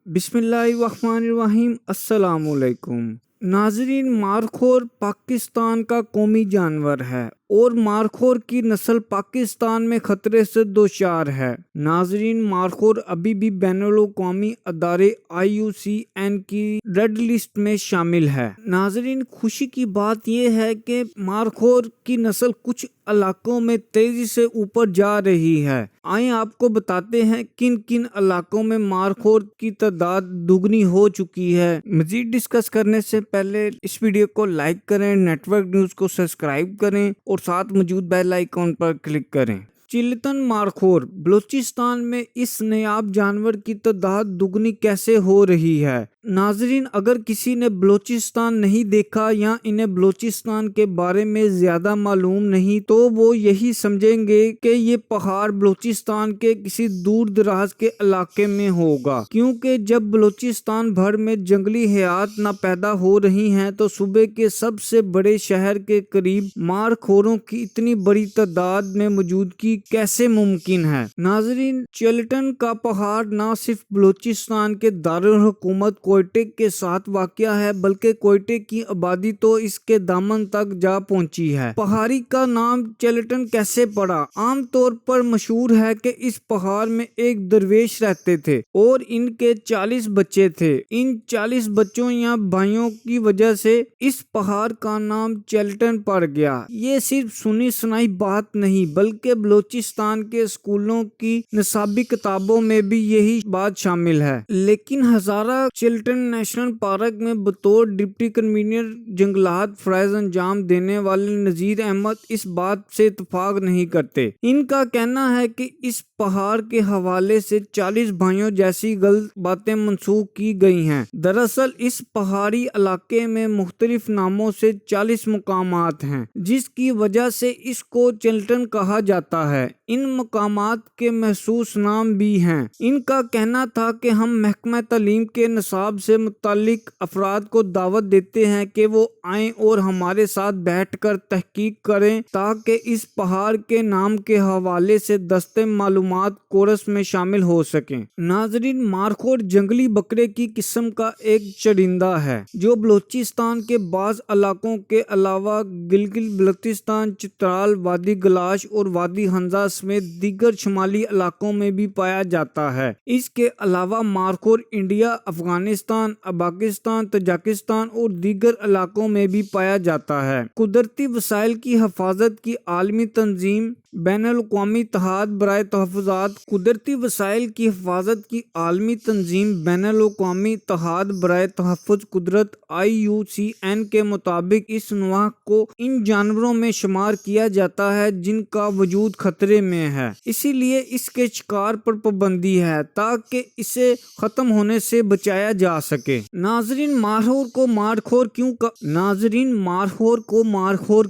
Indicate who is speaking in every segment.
Speaker 1: بسم اللہ الرحمن الرحیم۔ السلام علیکم ناظرین، مارخور پاکستان کا قومی جانور ہے اور مارخور کی نسل پاکستان میں خطرے سے دوچار ہے۔ ناظرین، مارخور ابھی بھی بین الاقوامی ادارے IUCN کی ریڈ لسٹ میں شامل ہے۔ ناظرین، خوشی کی بات یہ ہے کہ مارخور کی نسل کچھ علاقوں میں تیزی سے اوپر جا رہی ہے۔ آئیں آپ کو بتاتے ہیں کن کن علاقوں میں مارخور کی تعداد دگنی ہو چکی ہے۔ مزید ڈسکس کرنے سے پہلے اس ویڈیو کو لائک کریں، نیٹ ورک نیوز کو سبسکرائب کریں اور ساتھ موجود بیل آئیکن پر کلک کریں۔ چلتن مارخور بلوچستان میں اس نایاب جانور کی تعداد دگنی کیسے ہو رہی ہے؟ ناظرین، اگر کسی نے بلوچستان نہیں دیکھا یا انہیں بلوچستان کے بارے میں زیادہ معلوم نہیں تو وہ یہی سمجھیں گے کہ یہ پہاڑ بلوچستان کے کسی دور دراز کے علاقے میں ہوگا، کیونکہ جب بلوچستان بھر میں جنگلی حیات نہ پیدا ہو رہی ہیں تو صوبے کے سب سے بڑے شہر کے قریب مارخوروں کی اتنی بڑی تعداد میں موجودگی کیسے ممکن ہے؟ ناظرین، چلتن کا پہاڑ نہ صرف بلوچستان کے دارالحکومت کوئٹے کے ساتھ واقع ہے بلکہ کوئٹے کی آبادی تو اس کے دامن تک جا پہنچی ہے۔ پہاڑی کا نام چلتن کیسے پڑا؟ عام طور پر مشہور ہے کہ اس پہاڑ میں ایک درویش رہتے تھے اور ان کے 40 بچے تھے۔ ان 40 بچوں یا بھائیوں کی وجہ سے اس پہاڑ کا نام چلتن پڑ گیا۔ یہ صرف سنی سنائی بات نہیں بلکہ بلوچستان کے اسکولوں کی نصابی کتابوں میں بھی یہی بات شامل ہے۔ لیکن ہزارہ چلتن نیشنل پارک میں بطور ڈپٹی کنوینر جنگلات فرائض انجام دینے والے نذیر احمد اس بات سے اتفاق نہیں کرتے۔ ان کا کہنا ہے کہ اس پہاڑ کے حوالے سے 40 بھائیوں جیسی غلط باتیں منسوخ کی گئی ہیں۔ دراصل اس پہاڑی علاقے میں مختلف ناموں سے 40 مقامات ہیں، جس کی وجہ سے اس کو چلتن کہا جاتا ہے۔ ان مقامات کے مخصوص نام بھی ہیں۔ ان کا کہنا تھا کہ ہم محکمہ تعلیم کے نصاب سے متعلق افراد کو دعوت دیتے ہیں کہ وہ آئیں اور ہمارے ساتھ بیٹھ کر تحقیق کریں تاکہ اس پہاڑ کے نام کے حوالے سے دستہ معلومات کورس میں شامل ہو سکیں۔ ناظرین، مارخور جنگلی بکرے کی قسم کا ایک چرندہ ہے جو بلوچستان کے بعض علاقوں کے علاوہ گلگت بلتستان، چترال، وادی گلاش اور وادی حنزہ سمیت دیگر شمالی علاقوں میں بھی پایا جاتا ہے۔ اس کے علاوہ مارخور انڈیا، افغانستان، پاکستان، تاجکستان اور دیگر علاقوں میں بھی پایا جاتا ہے۔ قدرتی وسائل کی حفاظت کی عالمی تنظیم بین الاقوامی اتحاد برائے تحفظات قدرتی وسائل کی حفاظت کی عالمی تنظیم بین الاقوامی اتحاد برائے تحفظ قدرت IUCN کے مطابق اس نوع کو ان جانوروں میں شمار کیا جاتا ہے جن کا وجود خطرے میں ہے، اسی لیے اس کے شکار پر پابندی ہے تاکہ اسے ختم ہونے سے بچایا جا سکے۔ ناظرین، مارخور کو مارخور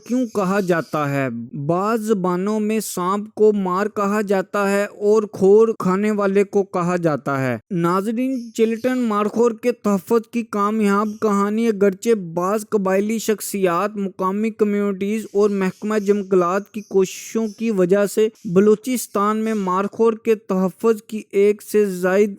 Speaker 1: کیوں کہا جاتا ہے؟ بعض زبانوں میں سانپ کو مار کہا جاتا ہے اور خور کھانے والے کو کہا جاتا ہے۔ ناظرین، چلتن مارخور کے تحفظ کی کامیاب کہانی اگرچہ بعض قبائلی شخصیات، مقامی کمیونٹیز اور محکمہ جنگلات کی کوششوں کی وجہ سے بلوچستان میں مارخور کے تحفظ کی ایک سے زائد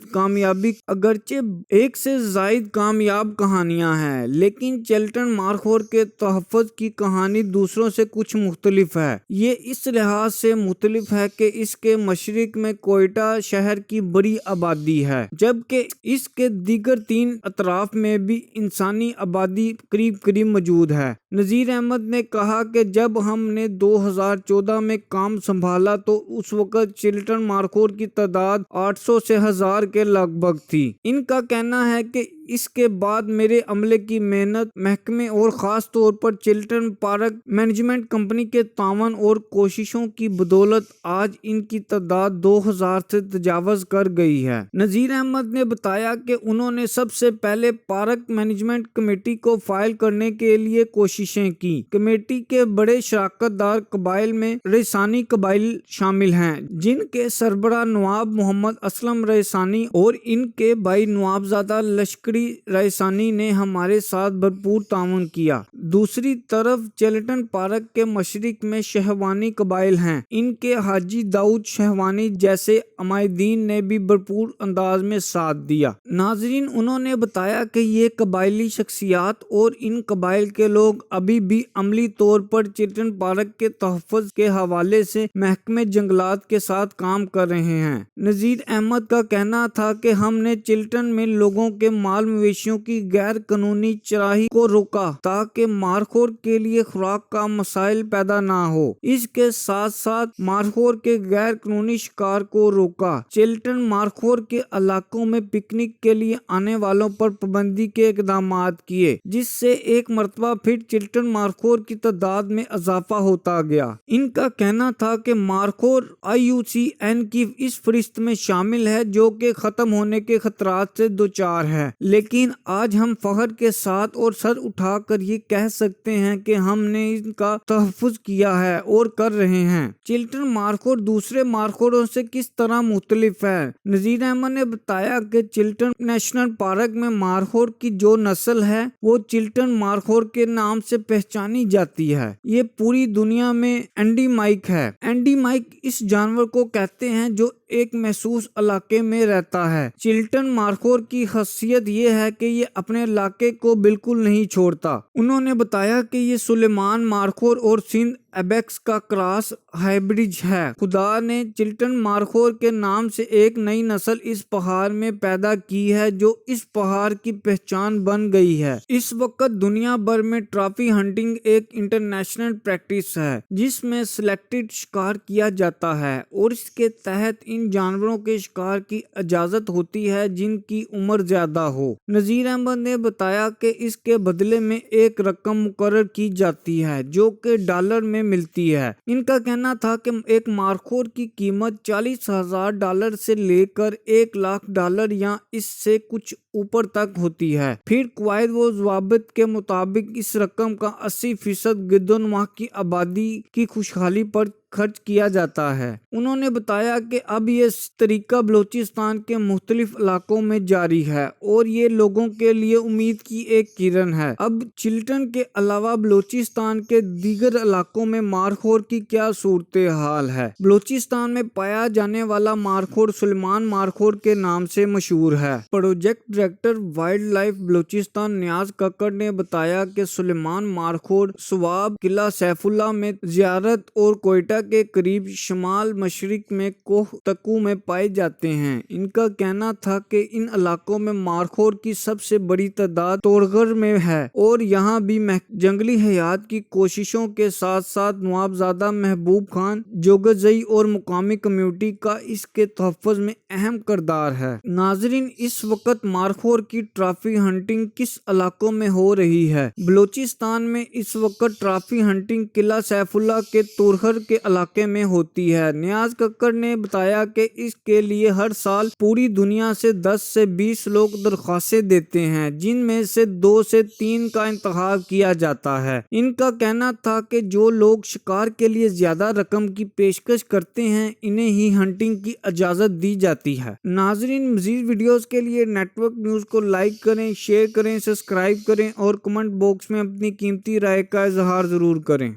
Speaker 1: کامیاب کہانیاں ہیں، لیکن چلتن مارخور کے تحفظ کی کہانی دوسروں سے کچھ مختلف ہے۔ یہ اس لحاظ سے مختلف ہے کہ اس کے مشرق میں کوئٹہ شہر کی بڑی آبادی ہے جبکہ اس کے دیگر 3 اطراف میں بھی انسانی آبادی قریب موجود ہے۔ نذیر احمد نے کہا کہ جب ہم نے 2014 میں کام سنبھالا تو اس وقت چلتن مارخور کی تعداد 800 سے 1000 کے لگ بھگ تھی۔ ان کا کہنا ہے کہ اس کے بعد میرے عملے کی محنت، محکمے اور خاص طور پر چلتن پارک مینجمنٹ کمپنی کے تعاون اور کوششوں کی بدولت آج ان کی تعداد 2000 سے تجاوز کر گئی ہے۔ نذیر احمد نے بتایا کہ انہوں نے سب سے پہلے پارک مینجمنٹ کمیٹی کو فائل کرنے کے لیے کوششیں کی۔ کمیٹی کے بڑے شراکت دار قبائل میں رئیسانی قبائل شامل ہیں جن کے سربراہ نواب محمد اسلم رئیسانی اور ان کے بھائی نواب زادہ لشکری بڑی رائسانی نے ہمارے ساتھ بھرپور تعاون کیا۔ دوسری طرف چلٹن پارک کے مشرق میں شہوانی قبائل ہیں۔ ان کے حاجی داؤد شہوانی جیسے عمائدین نے بھی بھرپور انداز میں ساتھ دیا۔ ناظرین، انہوں نے بتایا کہ یہ قبائلی شخصیات اور ان قبائل کے لوگ ابھی بھی عملی طور پر چلٹن پارک کے تحفظ کے حوالے سے محکمہ جنگلات کے ساتھ کام کر رہے ہیں۔ نذیر احمد کا کہنا تھا کہ ہم نے چلٹن میں لوگوں کے مال مویشیوں کی غیر قانونی چرائی کو روکا تاکہ مارخور کے لیے خوراک کا مسائل پیدا نہ ہو۔ اس کے ساتھ ساتھ مارخور کے غیر قانونی شکار کو روکا۔ چلٹن مارخور کے علاقوں میں پکنک کے لیے آنے والوں پر پابندی کے اقدامات کیے، جس سے ایک مرتبہ پھر چلٹن مارخور کی تعداد میں اضافہ ہوتا گیا۔ ان کا کہنا تھا کہ مارخور IUCN کی اس فہرست میں شامل ہے جو کہ ختم ہونے کے خطرات سے دوچار ہے، لیکن آج ہم فخر کے ساتھ اور سر اٹھا کر یہ کہہ سکتے ہیں کہ ہم نے ان کا تحفظ کیا ہے اور کر رہے ہیں۔ چلٹن مارخور دوسرے مارخوروں سے کس طرح مختلف ہے؟ نذیر احمد نے بتایا کہ چلٹن نیشنل پارک میں مارخور کی جو نسل ہے وہ چلٹن مارخور کے نام سے پہچانی جاتی ہے۔ یہ پوری دنیا میں اینڈیمائک ہے۔ اینڈیمائک اس جانور کو کہتے ہیں جو ایک محسوس علاقے میں رہتا ہے۔ چلٹن مارخور کی خاصیت یہ ہے کہ یہ اپنے علاقے کو بالکل نہیں چھوڑتا۔ انہوں نے بتایا کہ یہ سلیمان مارخور اور سندھ ایبیکس کا کراس ہائبرڈ ہے۔ خدا نے چلٹن مارخور کے نام سے ایک نئی نسل اس پہاڑ میں پیدا کی ہے جو اس پہاڑ کی پہچان بن گئی ہے۔ اس وقت دنیا بھر میں ٹرافی ہنٹنگ ایک انٹرنیشنل پریکٹس ہے جس میں سلیکٹڈ شکار کیا جاتا ہے اور اس کے تحت ان جانوروں کے شکار کی اجازت ہوتی ہے جن کی عمر زیادہ ہو۔ نذیر احمد نے بتایا کہ اس کے بدلے میں ایک رقم مقرر کی جاتی ہے جو کہ ڈالر میں ملتی ہے۔ ان کا کہنا تھا کہ ایک مارخور کی قیمت $40,000 سے لے کر $1,00,000 یا اس سے کچھ اوپر تک ہوتی ہے۔ پھر قواعد و ضوابط کے مطابق اس رقم کا 80% گردونواح کی آبادی کی خوشحالی پر خرچ کیا جاتا ہے۔ انہوں نے بتایا کہ اب یہ طریقہ بلوچستان کے مختلف علاقوں میں جاری ہے اور یہ لوگوں کے لیے امید کی ایک کرن ہے۔ اب چلٹن کے علاوہ بلوچستان کے دیگر علاقوں میں مارخور کی کیا صورتحال ہے؟ بلوچستان میں پایا جانے والا مارخور سلیمان مارخور کے نام سے مشہور ہے۔ Project director wild life Balochistan Niaz Kakar نے بتایا کہ سلیمان مارخور سواب، قلعہ سیف اللہ میں زیارت اور کوئٹہ کے قریب شمال مشرق میں کوہ تکو میں پائے جاتے ہیں۔ ان کا کہنا تھا کہ ان علاقوں میں مارخور کی سب سے بڑی تعداد توڑغر میں ہے اور یہاں بھی جنگلی حیات کی کوششوں کے ساتھ ساتھ نوابزادہ محبوب خان جوگرزئی اور مقامی کمیونٹی کا اس کے تحفظ میں اہم کردار ہے۔ ناظرین، اس وقت مارخور کی ٹرافی ہنٹنگ کس علاقوں میں ہو رہی ہے؟ بلوچستان میں اس وقت ٹرافی ہنٹنگ قلعہ سیف اللہ کے توڑغر کے علاقے میں ہوتی ہے۔ نیاز ککڑ نے بتایا کہ اس کے لیے ہر سال پوری دنیا سے 10 سے 20 لوگ درخواستیں دیتے ہیں جن میں سے 2 سے 3 کا انتخاب کیا جاتا ہے۔ ان کا کہنا تھا کہ جو لوگ شکار کے لیے زیادہ رقم کی پیشکش کرتے ہیں انہیں ہی ہنٹنگ کی اجازت دی جاتی ہے۔ ناظرین، مزید ویڈیوز کے لیے نیٹ ورک نیوز کو لائک کریں، شیئر کریں، سبسکرائب کریں اور کمنٹ باکس میں اپنی قیمتی رائے کا اظہار ضرور کریں۔